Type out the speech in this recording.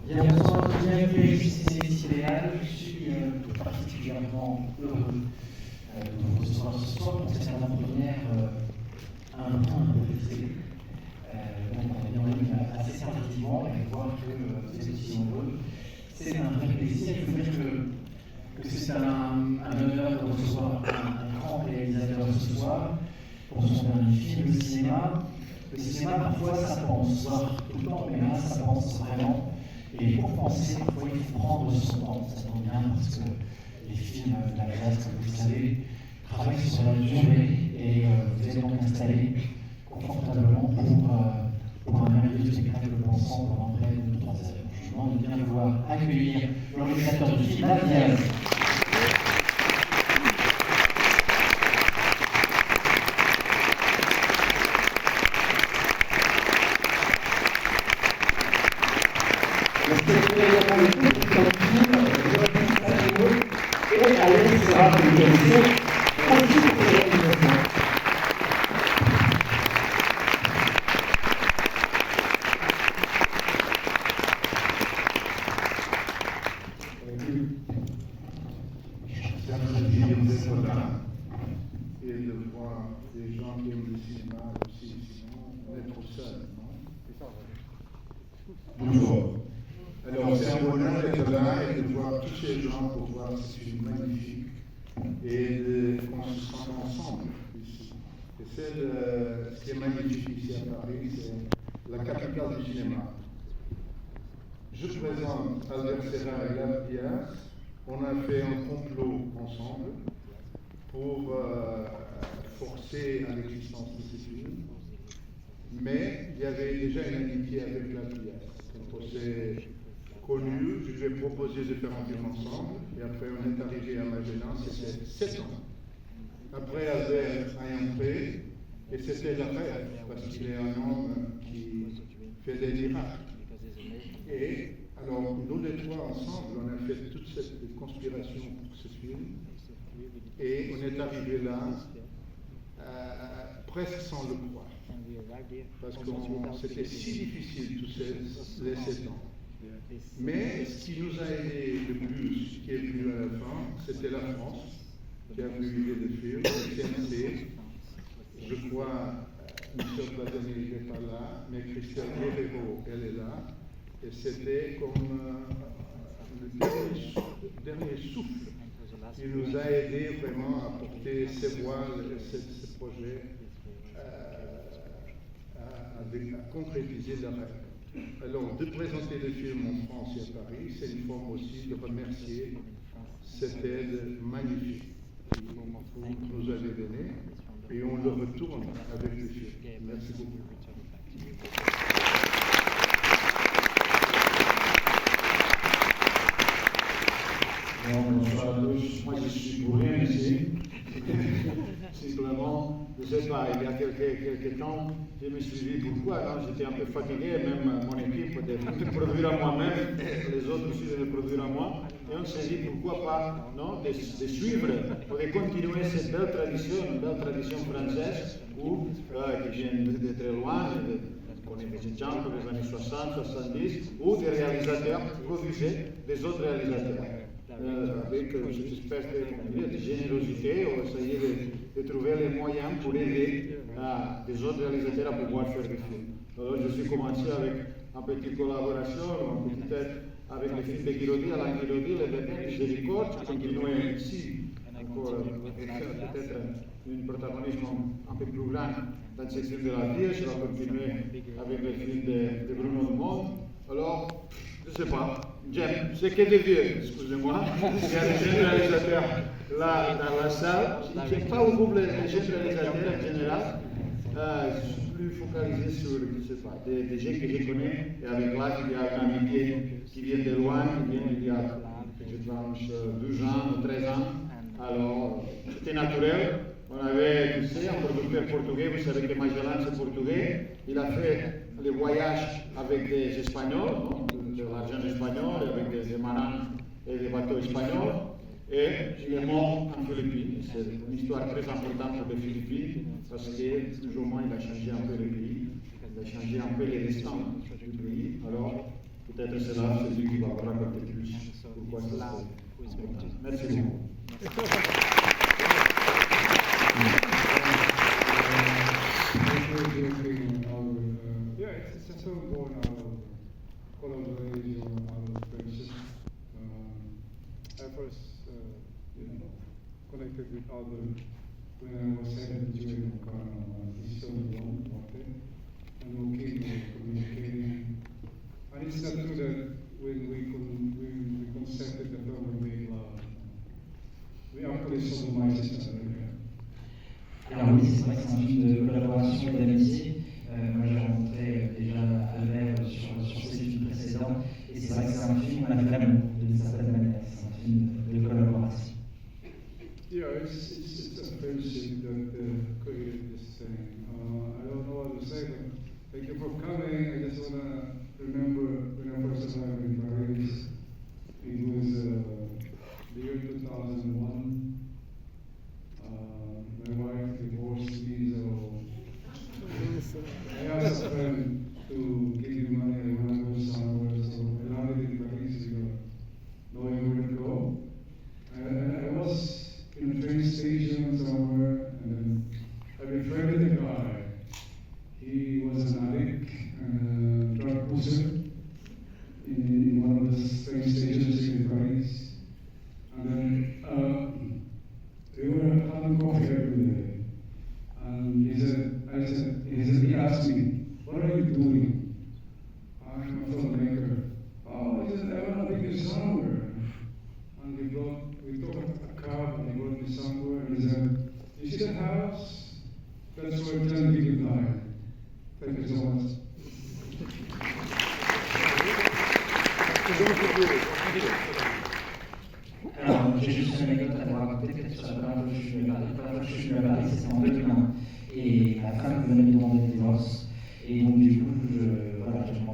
Bien, bonsoir, bienvenue à JCC Idéal. Je suis particulièrement heureux de vous recevoir ce soir pour cette avant-première un temps improvisé. Donc on est bien venu assez tardivement et voir que vous êtes aussi nombreux. C'est un vrai plaisir. Il faut dire que c'est un honneur de recevoir un grand réalisateur ce soir pour son dernier film, le cinéma. Le cinéma, parfois, ça pense, voire tout le temps, mais là, ça pense vraiment. Et pour penser, parfois, il faut prendre son temps. Ça tombe bien parce que les films de la classe, comme vous le savez, travaillent sur la durée et vous êtes donc installés confortablement pour un merveilleux spectacle pensant pendant près de 3 heures. Je vous demande de bien vouloir accueillir le réalisateur du film, Daniel. Et de voir des gens qui aiment le cinéma aussi, sinon on est trop seul, non? Bonjour. Alors c'est un bonheur d'être là et de voir tous ces gens pour voir ce film magnifique et qu'on se sente ensemble ici. Et ce qui est magnifique ici à Paris, c'est la capitale du cinéma. Je présente Albert Serra et Gad Diaz. On a fait un complot ensemble pour forcer à l'existence de ce film. Mais il y avait déjà une amitié avec la pièce. Quand on s'est connus, je lui ai proposé de faire un film ensemble. Et après, on est arrivé à Magellan, c'était 7 ans. Après, Albert a entré, et c'était la rêve, parce qu'il est un homme qui fait des miracles. Et alors, nous les trois ensemble, on a fait toute cette conspiration pour ce film. Et on est arrivé là, presque sans le croire. Parce que c'était si difficile tous les 7 ans. Mais ce qui nous a aidé le plus, qui est venu à la fin, c'était la France, qui a vu l'idée de film, le CNC. Je crois, Michel Platini n'est pas là, mais Christiane Guerrero, elle est là. Et c'était comme le dernier souffle qui nous a aidé vraiment à porter ces voiles et ces projets à concrétiser le rêve. Alors, de présenter le film en France et à Paris, c'est une forme aussi de remercier cette aide magnifique que vous nous avez donnée, et on le retourne avec le film. Merci beaucoup. Bonsoir à tous. Moi, je suis pour rien ici. Simplement, je ne sais pas, il y a quelques temps, je me suis dit pourquoi. J'étais un peu fatigué, même mon équipe, de produire à moi-même, les autres aussi de me produire à moi. Et on s'est dit pourquoi pas de suivre, de continuer cette belle tradition française, qui vient de très loin. On est des gens des années 60, 70, où des réalisateurs produisaient des autres réalisateurs. Avec cette espèce de générosité, on essayait de trouver les moyens pour aider des autres réalisateurs à pouvoir faire des films. Alors je suis commencé avec une petite collaboration, une petite tête avec les films de Ghirodi, Alain Ghirodi, les bébés, Miséricorde, qui continuait ici, encore avec peut-être un protagonisme un peu plus grand dans ces films de la vie, je vais continuer avec les films de Bruno Dumont. Alors, je ne sais pas, j'aime, c'est que des vieux, excusez-moi, il y a des jeunes réalisateurs là dans la salle, je n'aime pas beaucoup les jeunes réalisateurs en général, je suis plus focalisé sur, je ne sais pas, des gens que je connais, et avec là, il y a une amitié qui vient de loin, qui vient d'il y a, je pense, 12 ans ou 13 ans, alors c'était naturel. On avait, tu sais, un producteur portugais, vous savez que Magellan c'est portugais, il a fait les voyages avec des Espagnols, de l'argent espagnol, avec des marins et des bateaux espagnols, et il est mort en Philippines. C'est une histoire très importante pour les Philippines, parce que plus ou moins il a changé un peu le pays, il a changé un peu les destins du pays. Alors, peut-être c'est là celui qui va vous raconter plus pourquoi c'est important. Merci beaucoup. Yeah, it's also born out of collaboration, out of friendship. I first, connected with Albert when I was 7 during Okano. He's so young, and we communicating. And it's not true that when we consented that we made love, we actually sodomized each other. Alors oui, c'est vrai que c'est un film de collaboration et d'amitié. Moi j'ai rencontré déjà Albert sur ses films précédents, et c'est vrai que c'est un film où on a fait l'amour d'une certaine manière. C'est un film de collaboration. Yeah, it's a friendship that created this thing. I don't know what to say, but thank you for coming. I just want to remember when I first arrived in Paris. It was the year 2001. My wife divorced me, so I asked a friend to give me money when I was somewhere, so I landed in Paris without knowing where to go. I was in a train station somewhere, and then I befriended a guy. He was an addict and a drug user in one of the train stations in Paris. And then we were having coffee every day. And he asked me, what are you doing? I'm a filmmaker. Oh, he said, I want to bring you somewhere. And we took a cab and he brought me somewhere, and he said, you see that house? That's where John Wick died. Thank you so much. Alors, j'ai juste une anecdote à vous raconter, peut-être sur la première fois que je suis venu à Paris. La première fois que je suis venu à Paris, c'était en 2001. Et ma femme venait de demander le divorce. Et donc, du coup, j'ai